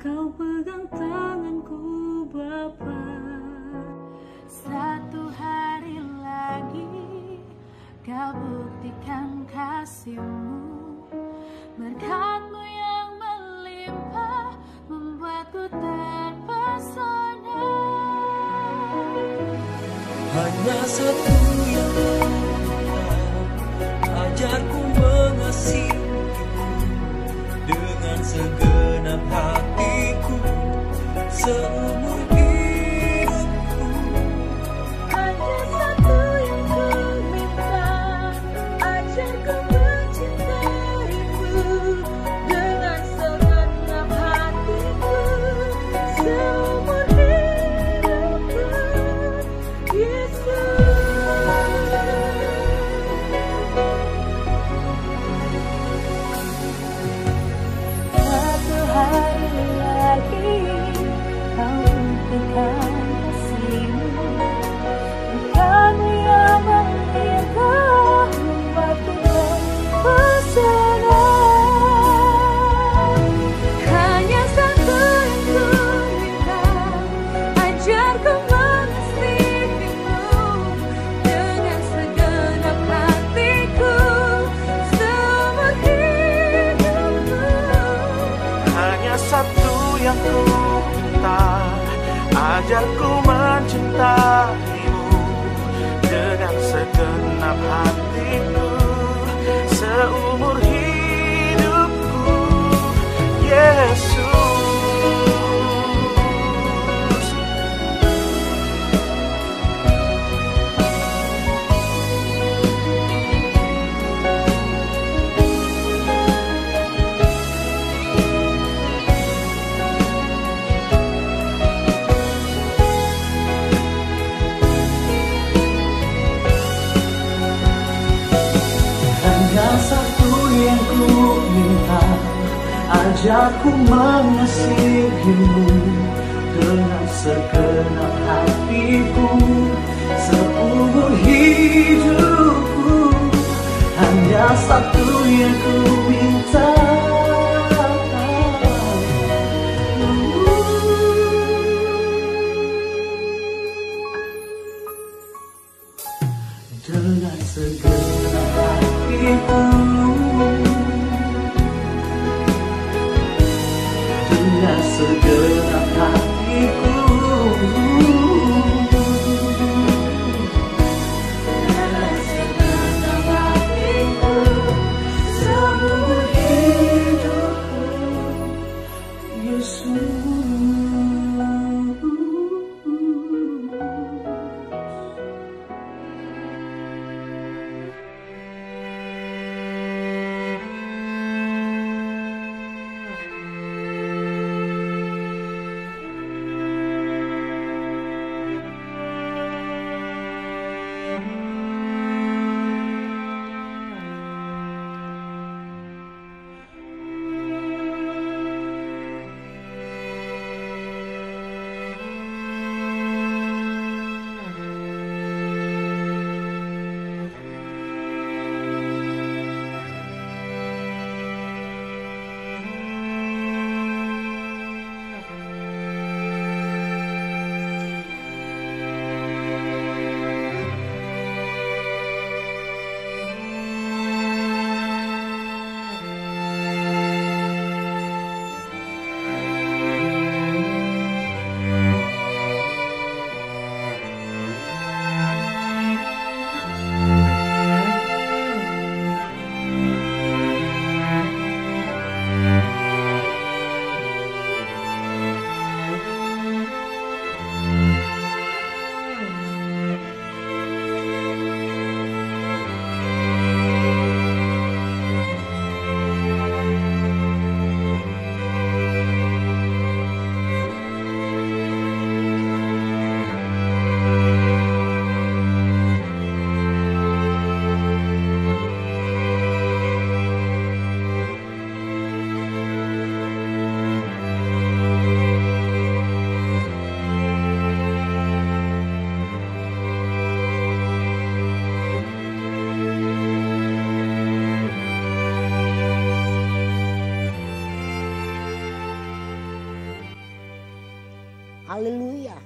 Kau pegang tanganku Bapa. Satu hari lagi Kau buktikan kasih-Mu, berkat-Mu yang melimpah membuatku terpesona. Hanya satu yang Kau minta, ajarku mengasihimu dengan segenap hatiku seumur hidupku. Hanya satu yang ku minta, ajarku mencintaimu dengan segenap hatiku seumur hidupku, Yesus. Satu hari lagi Kau buktikan kasih-Mu, berkat-Mu yang melimpah membuatku terpesona. Hanya satu yang ku minta, ajarku mengasihi-Mu dengan segenap hatiku seumur hidupku. Hanya satu yang ku minta, ajarku mencintaimu dengan segenap hatiku seumur hidupku, Yesus. Hanya satu yang ku minta, ajarku mengasihimu dengan segenap hatiku seumur hidupku. Hanya satu yang ku minta, dengan segenap hatiku, dengan segenap hatiku, Dengan segenap hatiku seumur Haleluya.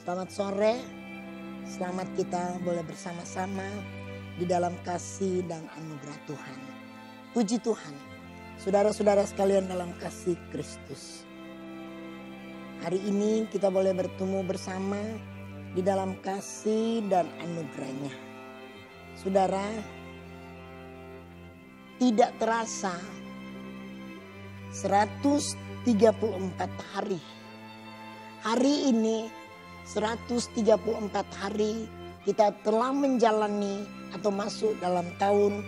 Selamat sore, selamat kita boleh bersama-sama di dalam kasih dan anugerah Tuhan. Puji Tuhan, saudara-saudara sekalian dalam kasih Kristus. Hari ini kita boleh bertemu bersama di dalam kasih dan anugerahnya. Saudara, tidak terasa 134 hari. Hari ini 134 hari kita telah menjalani atau masuk dalam tahun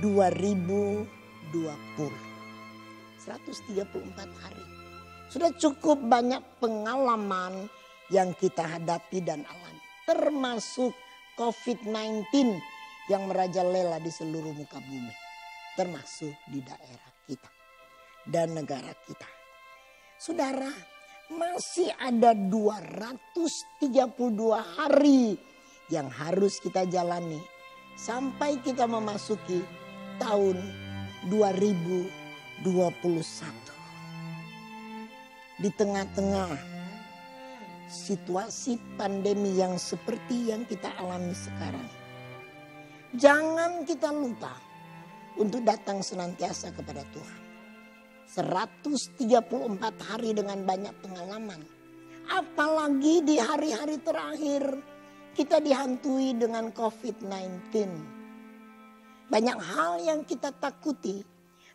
2020. 134 hari. Sudah cukup banyak pengalaman yang kita hadapi dan alami. Termasuk COVID-19 yang merajalela di seluruh muka bumi. Termasuk di daerah kita dan negara kita. Saudara, masih ada 232 hari yang harus kita jalani sampai kita memasuki tahun 2021. Di tengah-tengah situasi pandemi yang seperti yang kita alami sekarang, jangan kita lupa untuk datang senantiasa kepada Tuhan. 134 hari dengan banyak pengalaman. Apalagi di hari-hari terakhir kita dihantui dengan COVID-19. Banyak hal yang kita takuti,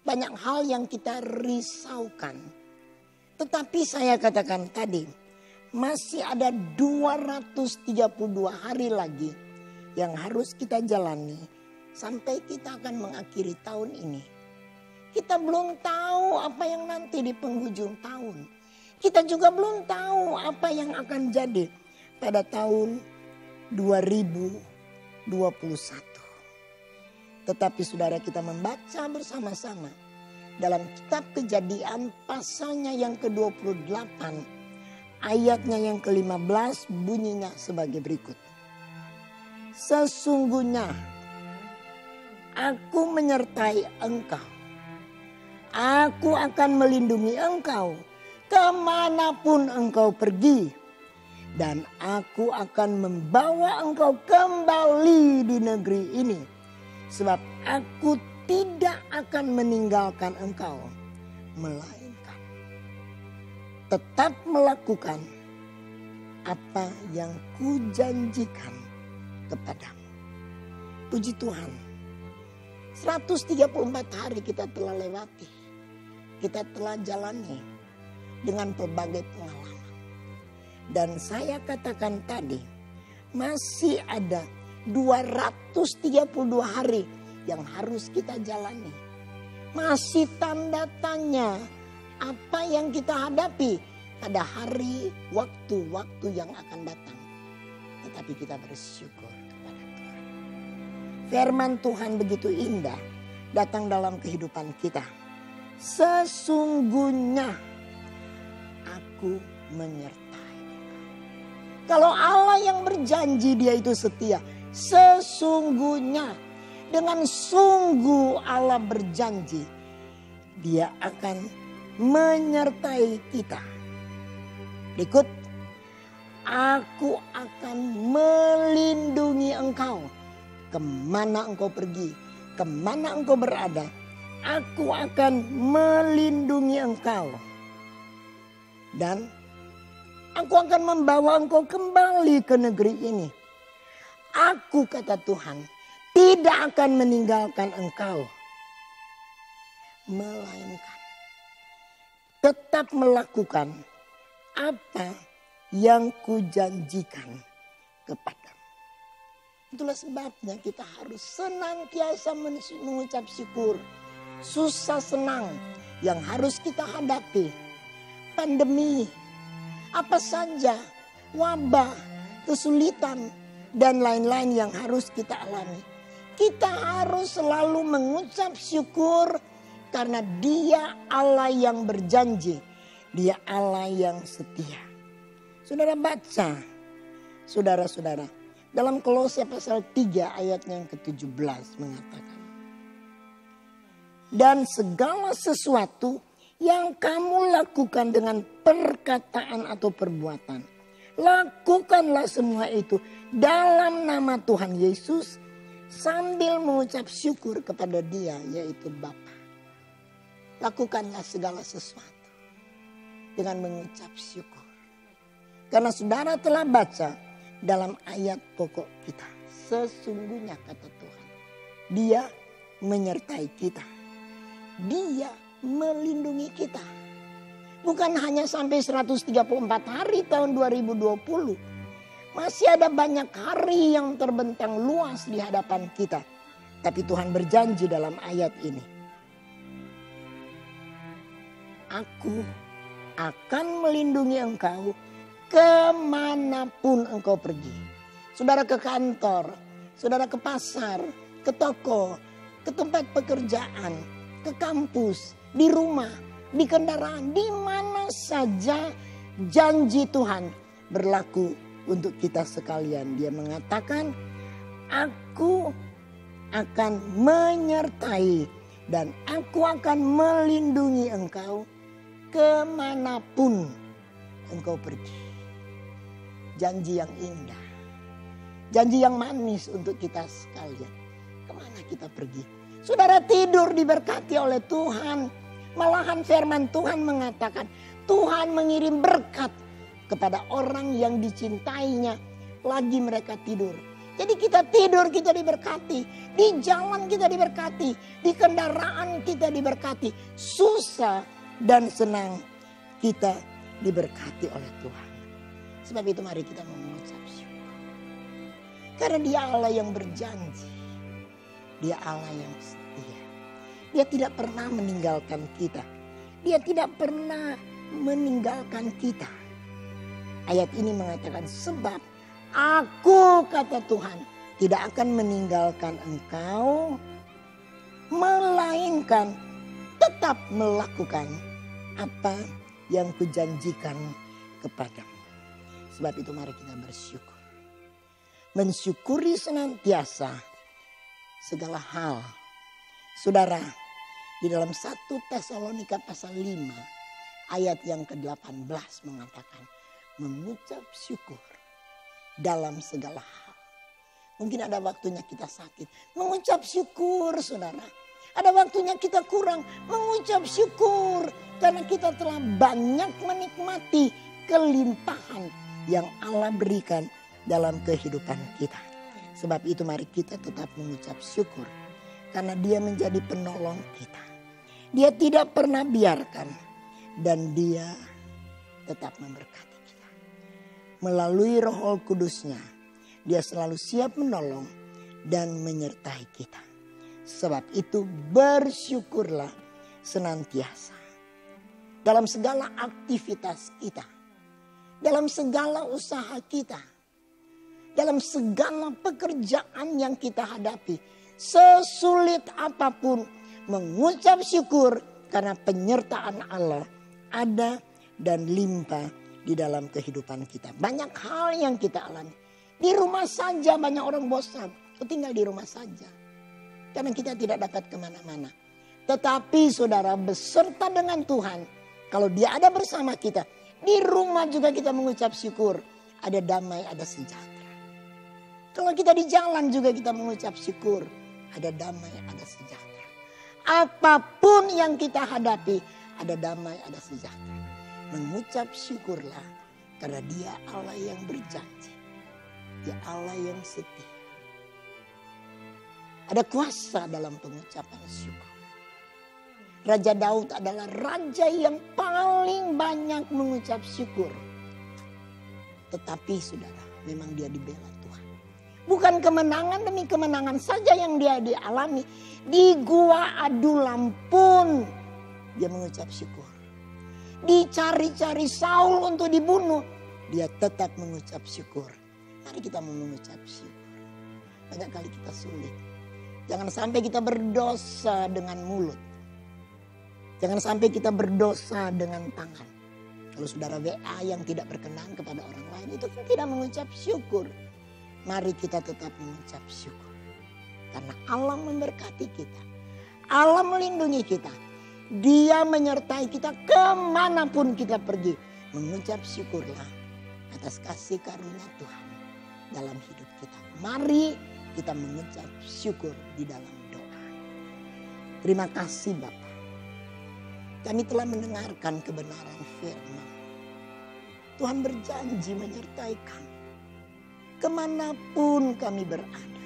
banyak hal yang kita risaukan. Tetapi saya katakan tadi, masih ada 232 hari lagi yang harus kita jalani sampai kita akan mengakhiri tahun ini. Kita belum tahu apa yang nanti di penghujung tahun. Kita juga belum tahu apa yang akan jadi pada tahun 2021. Tetapi saudara, kita membaca bersama-sama dalam kitab Kejadian pasalnya yang ke-28. Ayatnya yang ke-15 bunyinya sebagai berikut. Sesungguhnya aku menyertai engkau. Aku akan melindungi engkau kemanapun engkau pergi. Dan aku akan membawa engkau kembali di negeri ini. Sebab aku tidak akan meninggalkan engkau. Melainkan tetap melakukan apa yang kujanjikan kepadamu. Puji Tuhan. 134 hari kita telah lewati. Kita telah jalani dengan berbagai pengalaman. Dan saya katakan tadi, masih ada 232 hari yang harus kita jalani. Masih tanda tanya apa yang kita hadapi pada hari waktu-waktu yang akan datang. Tetapi kita bersyukur kepada Tuhan. Firman Tuhan begitu indah datang dalam kehidupan kita. Sesungguhnya aku menyertai engkau. Kalau Allah yang berjanji, dia itu setia. Sesungguhnya, dengan sungguh Allah berjanji, dia akan menyertai kita. Berikut, aku akan melindungi engkau. Kemana engkau pergi, kemana engkau berada, aku akan melindungi engkau. Dan aku akan membawa engkau kembali ke negeri ini. Aku, kata Tuhan, tidak akan meninggalkan engkau. Melainkan tetap melakukan apa yang kujanjikan kepadamu. Itulah sebabnya kita harus senantiasa mengucap syukur. Susah senang yang harus kita hadapi. Pandemi, apa saja, wabah, kesulitan, dan lain-lain yang harus kita alami. Kita harus selalu mengucap syukur karena dia Allah yang berjanji. Dia Allah yang setia. Saudara baca, saudara-saudara, dalam Kolose pasal 3 ayatnya yang ke-17 mengatakan. Dan segala sesuatu yang kamu lakukan dengan perkataan atau perbuatan, lakukanlah semua itu dalam nama Tuhan Yesus sambil mengucap syukur kepada Dia, yaitu Bapa. Lakukanlah segala sesuatu dengan mengucap syukur. Karena saudara telah baca dalam ayat pokok kita, sesungguhnya kata Tuhan, Dia menyertai kita. Dia melindungi kita. Bukan hanya sampai 134 hari tahun 2020. Masih ada banyak hari yang terbentang luas di hadapan kita. Tapi Tuhan berjanji dalam ayat ini, Aku akan melindungi engkau kemanapun engkau pergi. Saudara ke kantor, saudara ke pasar, ke toko, ke tempat pekerjaan, ke kampus, di rumah, di kendaraan, di mana saja janji Tuhan berlaku untuk kita sekalian. Dia mengatakan, Aku akan menyertai dan aku akan melindungi engkau kemanapun engkau pergi. Janji yang indah, janji yang manis untuk kita sekalian. Kemana kita pergi? Saudara tidur diberkati oleh Tuhan. Malahan firman Tuhan mengatakan, Tuhan mengirim berkat kepada orang yang dicintainya lagi mereka tidur. Jadi kita tidur kita diberkati, di jalan kita diberkati, di kendaraan kita diberkati, susah dan senang kita diberkati oleh Tuhan. Sebab itu mari kita mengucap syukur. Karena Dia Allah yang berjanji, Dia Allah yang setia. Dia tidak pernah meninggalkan kita. Dia tidak pernah meninggalkan kita. Ayat ini mengatakan, sebab Aku, kata Tuhan, tidak akan meninggalkan engkau, melainkan tetap melakukan apa yang kujanjikan kepadamu. Sebab itu mari kita bersyukur. Mensyukuri senantiasa segala hal. Saudara, di dalam 1 Tesalonika pasal 5 ayat yang ke-18 mengatakan, mengucap syukur dalam segala hal. Mungkin ada waktunya kita sakit, mengucap syukur saudara. Ada waktunya kita kurang, mengucap syukur. Karena kita telah banyak menikmati kelimpahan yang Allah berikan dalam kehidupan kita. Sebab itu mari kita tetap mengucap syukur. Karena Dia menjadi penolong kita. Dia tidak pernah biarkan. Dan Dia tetap memberkati kita. Melalui Roh Kudusnya, Dia selalu siap menolong dan menyertai kita. Sebab itu bersyukurlah senantiasa. Dalam segala aktivitas kita. Dalam segala usaha kita. Dalam segala pekerjaan yang kita hadapi. Sesulit apapun mengucap syukur karena penyertaan Allah ada dan limpah di dalam kehidupan kita. Banyak hal yang kita alami. Di rumah saja banyak orang bosan. Tinggal di rumah saja. Karena kita tidak dapat kemana-mana. Tetapi saudara beserta dengan Tuhan. Kalau Dia ada bersama kita. Di rumah juga kita mengucap syukur. Ada damai, ada sejahtera. Kalau kita di jalan juga kita mengucap syukur. Ada damai, ada sejahtera. Apapun yang kita hadapi. Ada damai, ada sejahtera. Mengucap syukurlah. Karena Dia Allah yang berjanji. Dia Allah yang setia. Ada kuasa dalam pengucapan syukur. Raja Daud adalah raja yang paling banyak mengucap syukur. Tetapi saudara, memang dia dibela Tuhan. Bukan kemenangan demi kemenangan saja yang dia dialami. Di Gua Adulam pun dia mengucap syukur. Dicari-cari Saul untuk dibunuh, dia tetap mengucap syukur. Mari kita mengucap syukur. Banyak kali kita sulit. Jangan sampai kita berdosa dengan mulut. Jangan sampai kita berdosa dengan tangan. Kalau saudara WA yang tidak berkenan kepada orang lain itu kan tidak mengucap syukur. Mari kita tetap mengucap syukur. Karena Allah memberkati kita. Allah melindungi kita. Dia menyertai kita kemanapun kita pergi. Mengucap syukurlah atas kasih karunia Tuhan dalam hidup kita. Mari kita mengucap syukur di dalam doa. Terima kasih Bapa. Kami telah mendengarkan kebenaran firman. Tuhan berjanji menyertai kami kemanapun kami berada.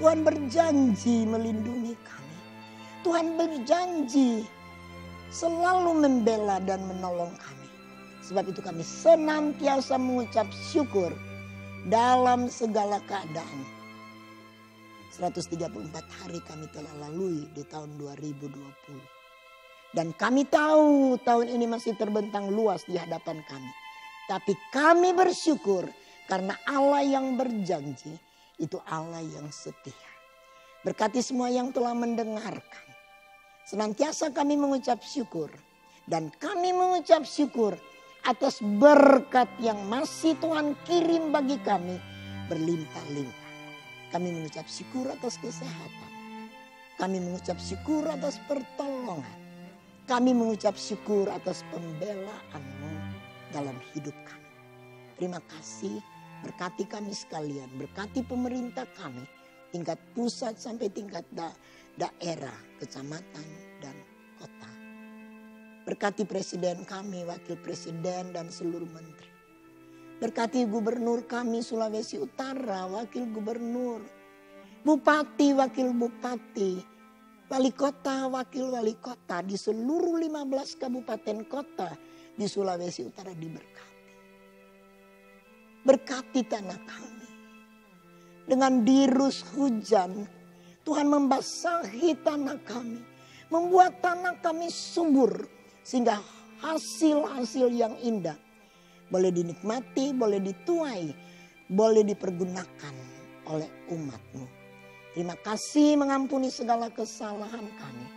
Tuhan berjanji melindungi kami. Tuhan berjanji selalu membela dan menolong kami. Sebab itu kami senantiasa mengucap syukur dalam segala keadaan. 134 hari kami telah lalui di tahun 2020. Dan kami tahu tahun ini masih terbentang luas di hadapan kami. Tapi kami bersyukur karena Allah yang berjanji itu Allah yang setia. Berkati semua yang telah mendengarkan. Senantiasa kami mengucap syukur. Dan kami mengucap syukur atas berkat yang masih Tuhan kirim bagi kami berlimpah-limpah. Kami mengucap syukur atas kesehatan. Kami mengucap syukur atas pertolongan. Kami mengucap syukur atas pembelaan-Mu dalam hidup kami. Terima kasih, berkati kami sekalian, berkati pemerintah kami, tingkat pusat sampai tingkat daerah, kecamatan, dan kota. Berkati presiden kami, wakil presiden, dan seluruh menteri. Berkati gubernur kami Sulawesi Utara, wakil gubernur, bupati, wakil bupati, wali kota, wakil wali kota di seluruh 15 kabupaten kota di Sulawesi Utara diberkati. Berkati tanah kami. Dengan dirus hujan, Tuhan membasahi tanah kami. Membuat tanah kami subur. Sehingga hasil-hasil yang indah boleh dinikmati, boleh dituai, boleh dipergunakan oleh umat-Mu. Terima kasih mengampuni segala kesalahan kami.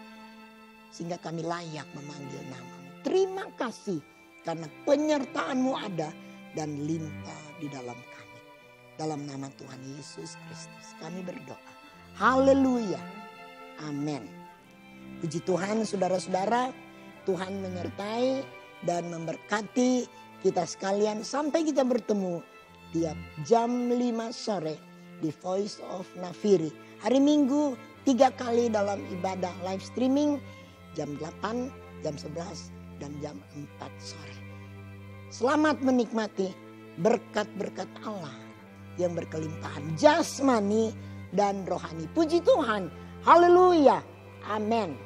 Sehingga kami layak memanggil nama-Mu. Terima kasih karena penyertaan-Mu ada dan limpah di dalam kami. Dalam nama Tuhan Yesus Kristus kami berdoa. Haleluya. Amin. Puji Tuhan saudara-saudara. Tuhan menyertai dan memberkati kita sekalian. Sampai kita bertemu tiap jam 5 sore di Voice of Nafiri. Hari Minggu 3 kali dalam ibadah live streaming. Jam 8, jam 11, dan jam 4 sore. Selamat menikmati berkat-berkat Allah yang berkelimpahan jasmani dan rohani. Puji Tuhan. Haleluya. Amin.